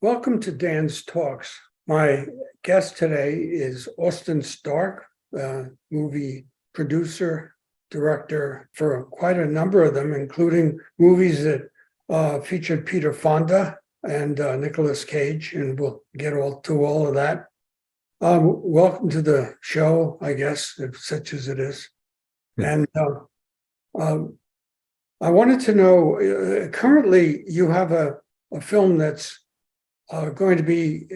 Welcome to Dan's Talks. My guest today is Austin Stark, movie producer, director for quite a number of them, including movies that featured Peter Fonda and Nicolas Cage, and we'll get to all of that. Welcome to the show, I guess, if such as it is. And I wanted to know, currently you have a film that's going to be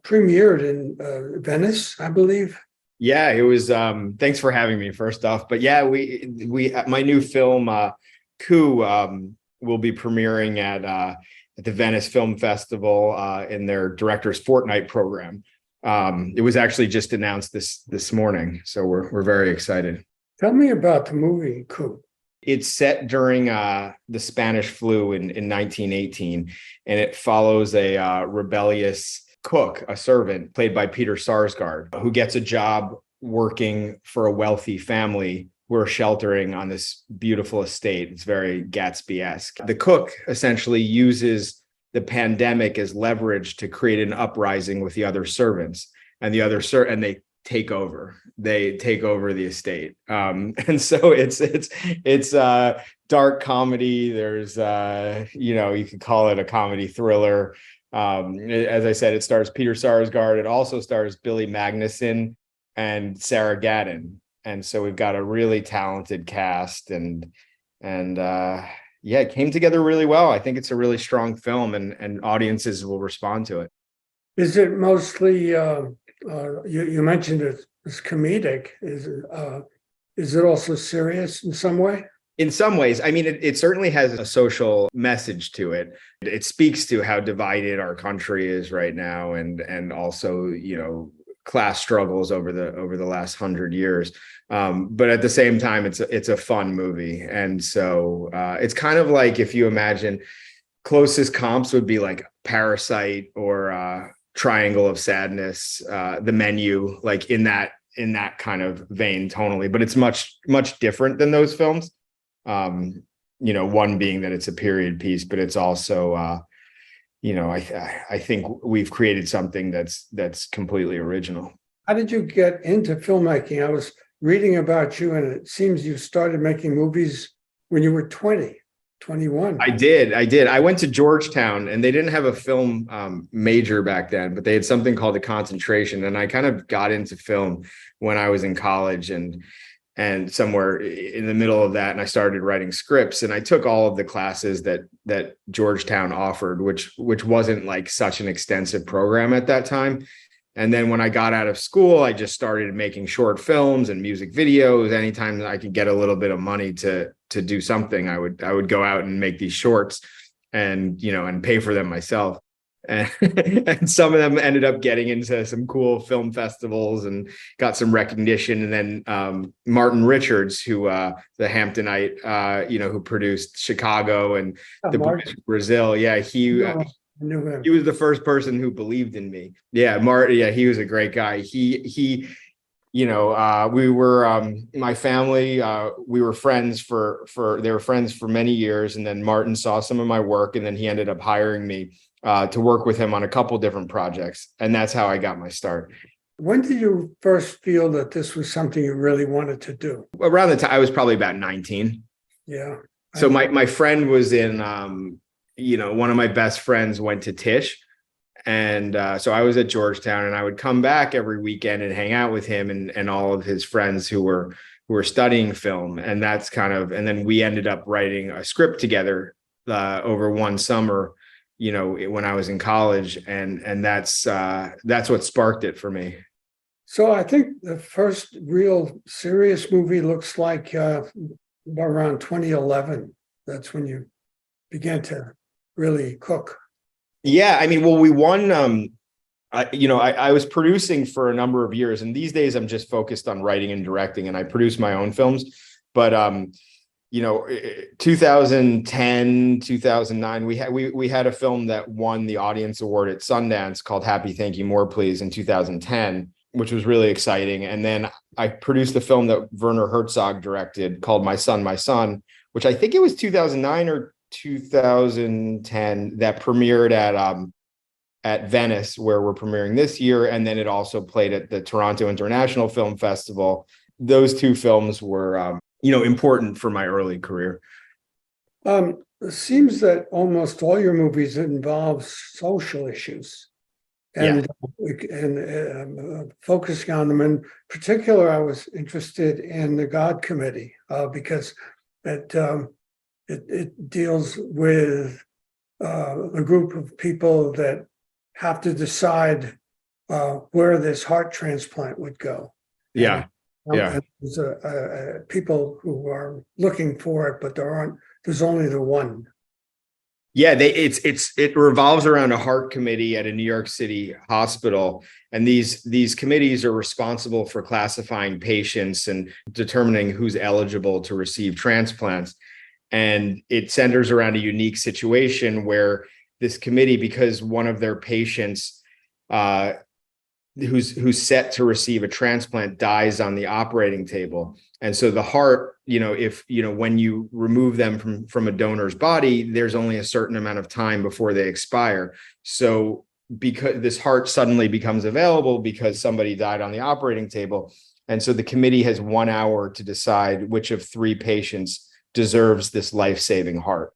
premiered in Venice, I believe. Yeah, it was. Thanks for having me, first off. But yeah, we my new film, Coup, will be premiering at the Venice Film Festival in their Directors Fortnight program. It was actually just announced this morning, so we're very excited. Tell me about the movie Coup. It's set during the Spanish flu in 1918, and it follows a rebellious cook, a servant, played by Peter Sarsgaard, who gets a job working for a wealthy family who are sheltering on this beautiful estate. It's very Gatsby-esque. The cook essentially uses the pandemic as leverage to create an uprising with the other servants, and and they take over the estate. And so it's dark comedy. There's you could call it a comedy thriller. As I said, it stars Peter Sarsgaard. It also stars Billy Magnuson and Sarah Gadon. And so we've got a really talented cast, and it came together really well. I think it's a really strong film, and audiences will respond to it. Is it mostly you mentioned it's comedic? Is it also serious in some way? In some ways. I mean, it certainly has a social message to it. It speaks to how divided our country is right now, and also, class struggles over the last 100 years. But at the same time, it's a fun movie. And so it's kind of like, if you imagine, closest comps would be like Parasite or Triangle of Sadness, The Menu, like in that kind of vein tonally, but it's much different than those films. One being that it's a period piece, but it's also I think we've created something that's completely original. How did you get into filmmaking? I was reading about you, and it seems you started making movies when you were 21. I did. I went to Georgetown, and they didn't have a film major back then, but they had something called a concentration. And I kind of got into film when I was in college, and somewhere in the middle of that, and I started writing scripts, and I took all of the classes that Georgetown offered, which wasn't like such an extensive program at that time. And then when I got out of school, I just started making short films and music videos. Anytime I could get a little bit of money to do something, I would go out and make these shorts and pay for them myself. And some of them ended up getting into some cool film festivals and got some recognition. And then Martin Richards, who the Hamptonite, who produced Chicago and The Boys from Brazil. Yeah, he was the first person who believed in me. Yeah, Martin. Yeah, he was a great guy. We were my family. We were friends they were friends for many years. And then Martin saw some of my work, and then he ended up hiring me to work with him on a couple different projects. And that's how I got my start. When did you first feel that this was something you really wanted to do? Around the time I was probably about 19. Yeah. So my friend was in, one of my best friends went to Tisch. And so I was at Georgetown, and I would come back every weekend and hang out with him and all of his friends who were studying film. And and then we ended up writing a script together over one summer, when I was in college, and that's what sparked it for me. So I think the first real serious movie looks like around 2011. That's when you began to really cook. Yeah, I mean, well, we won. I was producing for a number of years, and these days I'm just focused on writing and directing, and I produce my own films. But 2010, 2009, we had a film that won the audience award at Sundance called Happy Thank You More Please in 2010, which was really exciting. And then I produced the film that Werner Herzog directed called My Son, which I think it was 2009 or 2010 that premiered at at Venice, where we're premiering this year. And then it also played at the Toronto International Film Festival. Those two films were, important for my early career. It seems that almost all your movies involve social issues and focusing on them. In particular, I was interested in the God Committee because it deals with a group of people that have to decide where this heart transplant would go. Yeah. And there's people who are looking for it, but there's only the one. Yeah, it revolves around a heart committee at a New York City hospital, and these committees are responsible for classifying patients and determining who's eligible to receive transplants. And it centers around a unique situation where this committee, because one of their patients who's set to receive a transplant dies on the operating table. And so the heart, when you remove them from a donor's body, there's only a certain amount of time before they expire. So because this heart suddenly becomes available because somebody died on the operating table. And so the committee has 1 hour to decide which of 3 patients deserves this life-saving heart.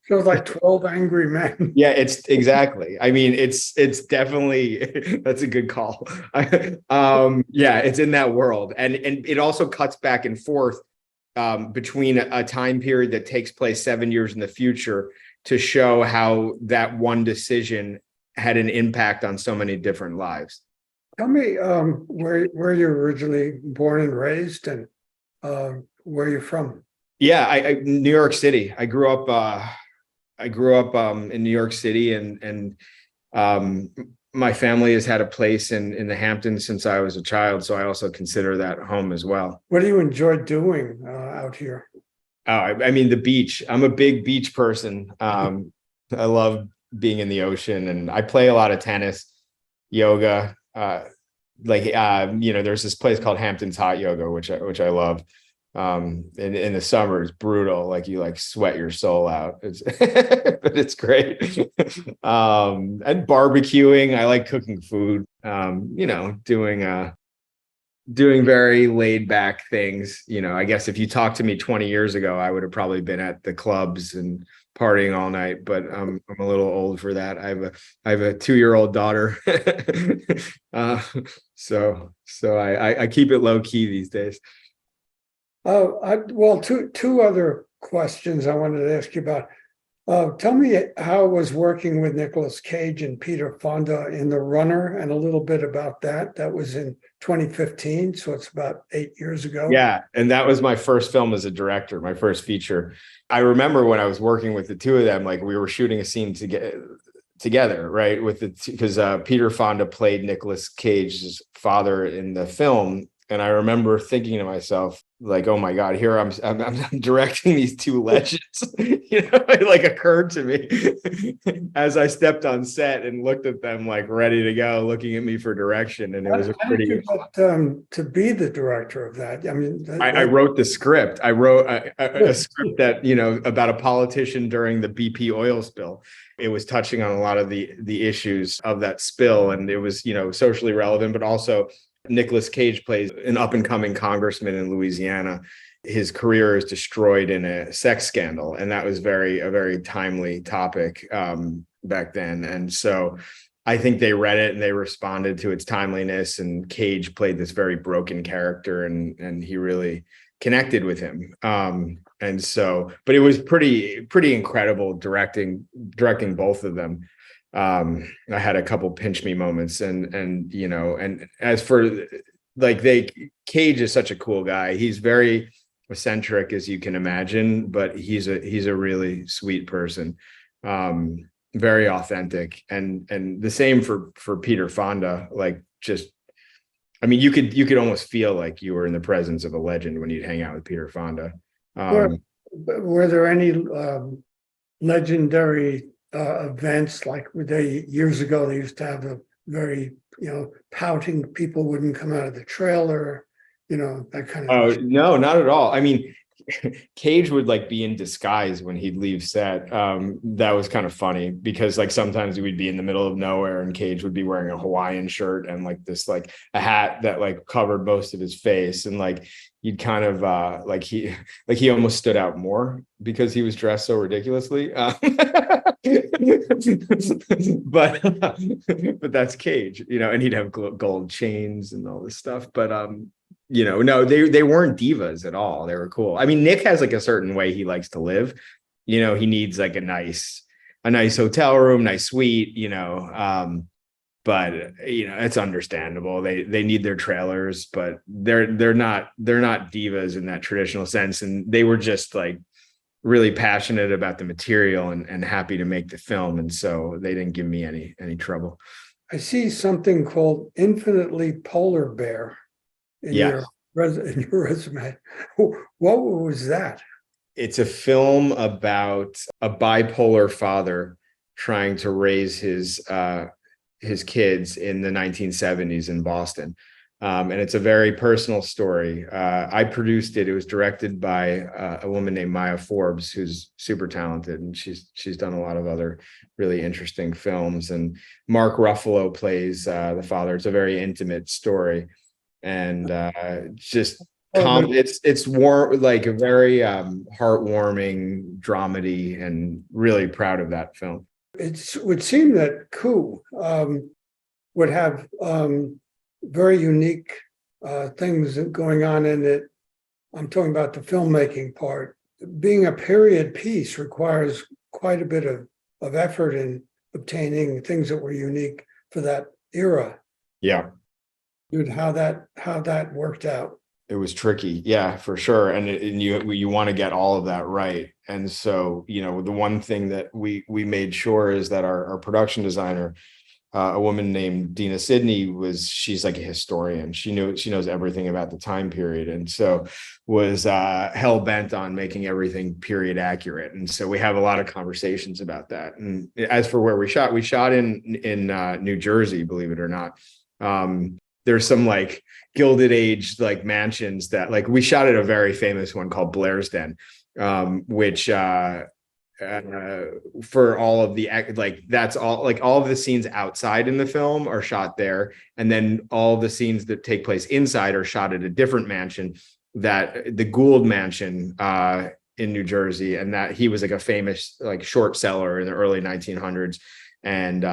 Feels like 12 Angry Men. Yeah, it's exactly. I mean, it's definitely, that's a good call. Yeah, it's in that world. And it also cuts back and forth between a time period that takes place 7 years in the future to show how that one decision had an impact on so many different lives. Tell me where you're originally born and raised and where you're from. Yeah, I New York City. I grew up in New York City, and my family has had a place in the Hamptons since I was a child. So I also consider that home as well. What do you enjoy doing out here? Oh, I mean, the beach. I'm a big beach person. I love being in the ocean, and I play a lot of tennis, yoga. There's this place called Hamptons Hot Yoga, which I love. In the summer it's brutal, like you sweat your soul out. But it's great. And barbecuing, I like cooking food, doing very laid back things. I guess if you talked to me 20 years ago, I would have probably been at the clubs and partying all night, but I'm a little old for that. I have a 2-year-old daughter. So I keep it low key these days. Two other questions I wanted to ask you about. Tell me how it was working with Nicolas Cage and Peter Fonda in The Runner, and a little bit about that. That was in 2015, so it's about 8 years ago. Yeah, and that was my first film as a director, my first feature. I remember when I was working with the two of them, we were shooting a scene together, right? Because Peter Fonda played Nicolas Cage's father in the film. And I remember thinking to myself, oh my God, here I'm directing these two legends. It occurred to me as I stepped on set and looked at them ready to go, looking at me for direction. And it was How did you get to be the director of that? I mean, I wrote the script. I wrote a script that, about a politician during the BP oil spill. It was touching on a lot of the issues of that spill. And it was, socially relevant, but also Nicolas Cage plays an up-and-coming congressman in Louisiana. His career is destroyed in a sex scandal, and that was a very timely topic back then. And so I think they read it and they responded to its timeliness, and Cage played this very broken character, and he really connected with him. And so, but it was pretty incredible directing both of them. I had a couple pinch me moments, and as for Cage is such a cool guy. He's very eccentric, as you can imagine, but he's a really sweet person, very authentic, and the same for Peter Fonda. You could almost feel like you were in the presence of a legend when you'd hang out with Peter Fonda. Were there any legendary events years ago? They used to have a very pouting people wouldn't come out of the trailer, that kind of. Oh no, not at all. I mean, Cage would like be in disguise when he'd leave set. That was kind of funny because like sometimes we'd be in the middle of nowhere and Cage would be wearing a Hawaiian shirt and like this like a hat that like covered most of his face, and like you'd kind of like he almost stood out more because he was dressed so ridiculously. But that's Cage, you know, and he'd have gold chains and all this stuff. But you know, no, they weren't divas at all. They were cool. I mean, Nick has like a certain way he likes to live. You know, he needs like a nice hotel room, nice suite, you know. But you know, it's understandable. They need their trailers, but they're not divas in that traditional sense. And they were just like really passionate about the material and happy to make the film. And so they didn't give me any trouble. I see something called Infinitely Polar Bear in Yes. in your resume. What was that? It's a film about a bipolar father trying to raise his kids in the 1970s in Boston. And it's a very personal story. I produced it. It was directed by a woman named Maya Forbes, who's super talented, and she's done a lot of other really interesting films. And Mark Ruffalo plays the father. It's a very intimate story, and it's warm, like a very heartwarming dramedy, and really proud of that film. It would seem that Coup would have very unique things going on in it. I'm talking about the filmmaking part. Being a period piece requires quite a bit of effort in obtaining things that were unique for that era. Yeah. Dude, how that worked out. It was tricky. Yeah, for sure. And you want to get all of that right. And so, you know, the one thing that we made sure is that our production designer, a woman named Dina Sidney, she's like a historian. She knows everything about the time period, and so was hell bent on making everything period accurate. And so we have a lot of conversations about that. And as for where we shot in New Jersey, believe it or not. There's some like Gilded Age like mansions that like we shot at a very famous one called Blair's Den, which for all of the like that's all like all of the scenes outside in the film are shot there, and then all the scenes that take place inside are shot at a different mansion, that the Gould Mansion in New Jersey, and that he was like a famous like short seller in the early 1900s, and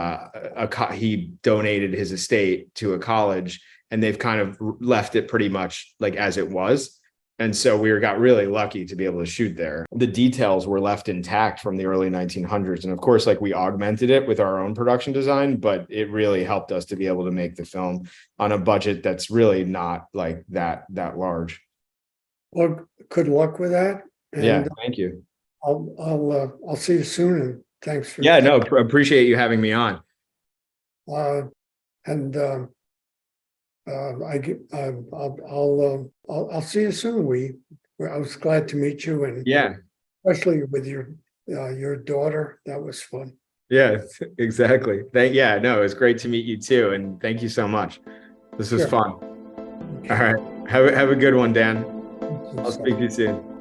he donated his estate to a college, and they've kind of left it pretty much like as it was. And so we got really lucky to be able to shoot there. The details were left intact from the early 1900s. And of course, like we augmented it with our own production design, but it really helped us to be able to make the film on a budget that's really not like that large. Well, good luck with that. And yeah, thank you. I'll see you soon, and thanks for. Yeah, no, appreciate you having me on. I'll see you soon. I was glad to meet you, and yeah, especially with your daughter. That was fun. Yeah, exactly. Yeah, no, it was great to meet you too, and thank you so much. This was fun. Okay. All right, have a good one, Dan. I'll speak to you soon.